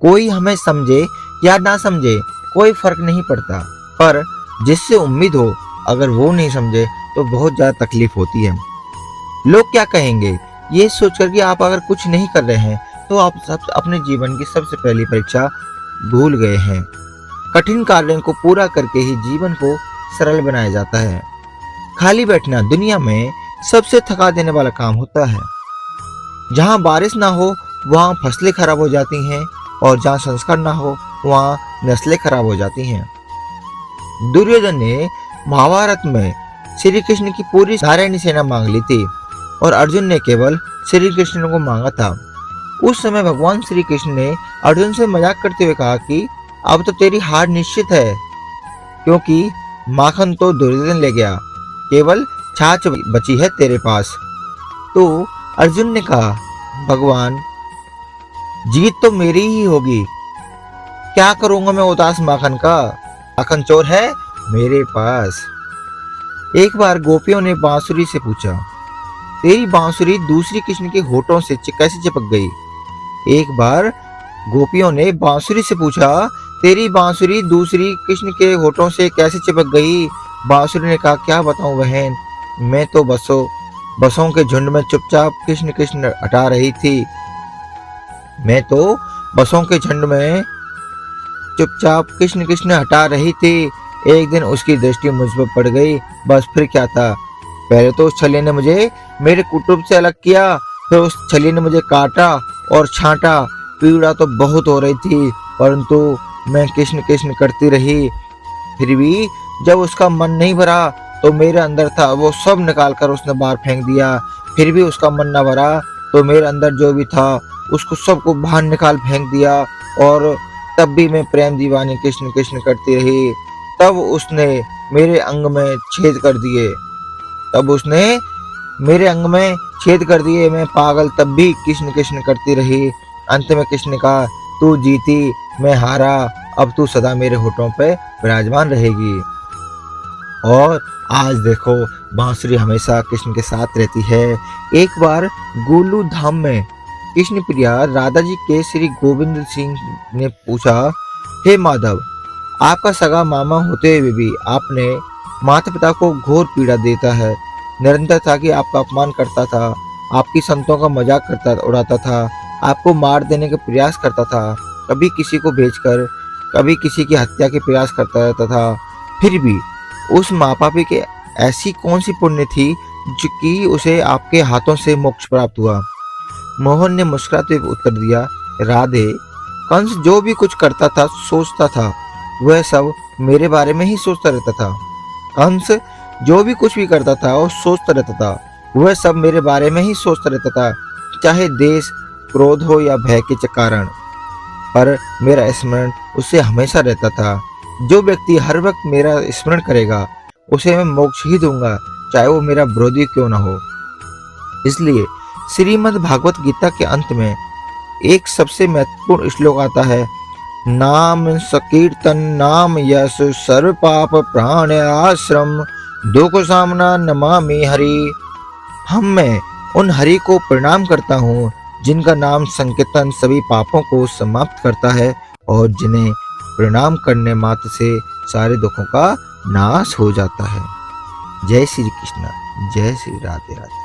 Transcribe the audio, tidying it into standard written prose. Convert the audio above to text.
कोई हमें समझे या ना समझे कोई फर्क नहीं पड़ता, पर जिससे उम्मीद हो अगर वो नहीं समझे तो बहुत ज्यादा तकलीफ होती है। लोग क्या कहेंगे ये सोचकर कि आप अगर कुछ नहीं कर रहे हैं तो आप सब अपने जीवन की सबसे पहली परीक्षा भूल गए हैं। कठिन कार्यों को पूरा करके ही जीवन को सरल बनाया जाता है। खाली बैठना दुनिया में सबसे थका देने वाला काम होता है। जहाँ बारिश ना हो वहाँ फसलें खराब हो जाती हैं, और जहाँ संस्कार ना हो वहाँ नस्लें खराब हो जाती हैं। दुर्योधन ने महाभारत में श्री कृष्ण की पूरी नारायणी सेना मांग ली थी और अर्जुन ने केवल श्री कृष्ण को मांगा था। उस समय भगवान श्री कृष्ण ने अर्जुन से मजाक करते हुए कहा कि अब तो तेरी हार निश्चित है, क्योंकि माखन तो दुर्योधन ले गया, केवल छाछ बची है तेरे पास। तो अर्जुन ने कहा, भगवान जीत तो मेरी ही होगी, क्या करूंगा मैं उदास माखन का, माखन चोर है मेरे पास। एक बार गोपियों ने बांसुरी से पूछा, तेरी बांसुरी दूसरी कृष्ण के होठों से कैसे चिपक गई। एक बार गोपियों ने बांसुरी से पूछा, तेरी बांसुरी दूसरी कृष्ण के होठों से कैसे चिपक गई। बांसुरी ने कहा, क्या बताऊं बहन, मैं तो बसों के झुंड में चुपचाप कृष्ण कृष्ण हटा रही थी। मैं तो बसों के झुंड में चुपचाप कृष्ण कृष्ण हटा रही थी। एक दिन उसकी दृष्टि मुझ पर पड़ गई, बस फिर क्या था। पहले तो उस छलिए ने मुझे मेरे कुटुंब से अलग किया, फिर उस छलिए ने मुझे काटा और छांटा। पीड़ा तो बहुत हो रही थी, परंतु मैं कृष्ण कृष्ण करती रही। फिर भी जब उसका मन नहीं भरा तो मेरे अंदर था वो सब निकाल कर उसने बाहर फेंक दिया। फिर भी उसका मन न भरा तो मेरे अंदर जो भी था उसको सबको बाहर निकाल फेंक दिया, और तब भी मैं प्रेम दीवानी कृष्ण कृष्ण करती रही। तब उसने मेरे अंग में छेद कर दिए, मैं पागल तब भी कृष्ण कृष्ण करती रही। अंत में कृष्ण ने कहा, तू जीती मैं हारा, अब तू सदा मेरे होठों पे विराजमान रहेगी। और आज देखो बांसुरी हमेशा कृष्ण के साथ रहती है। एक बार गोलू धाम में कृष्ण प्रिया राधा जी के श्री गोविंद सिंह ने पूछा, हे माधव, आपका सगा मामा होते हुए भी आपने माता पिता को घोर पीड़ा देता है। निरंतर था कि आपका अपमान करता था, आपकी संतों का मजाक उड़ाता था, आपको मार देने का प्रयास करता था, कभी किसी को भेजकर कभी किसी की हत्या के प्रयास करता रहता था। फिर भी उस माँ पापी के ऐसी कौन सी पुण्य थी जो कि उसे आपके हाथों से मोक्ष प्राप्त हुआ। मोहन ने मुस्कुराते हुए उत्तर दिया, राधे, कंस जो भी कुछ करता था सोचता था वह सब मेरे बारे में ही सोचता रहता था। कंस जो भी कुछ भी करता था वो सोचता रहता था, वह सब मेरे बारे में ही सोचता रहता था, चाहे देश क्रोध हो या भय के कारण। पर मेरा स्मरण उससे हमेशा रहता था। जो व्यक्ति हर वक्त मेरा स्मरण करेगा उसे मैं मोक्ष ही दूंगा, चाहे वो मेरा विरोधी क्यों ना हो। इसलिए श्रीमद् भागवत गीता के अंत में एक सबसे महत्वपूर्ण श्लोक आता है, नाम संकीर्तन नाम यश सर्व पाप प्राण आश्रम दुख सामना नमामि हरि। मैं उन हरि को प्रणाम करता हूँ जिनका नाम संकीर्तन सभी पापों को समाप्त करता है और जिन्हें प्रणाम करने मात्र से सारे दुखों का नाश हो जाता है। जय श्री कृष्ण, जय श्री राधे राधे।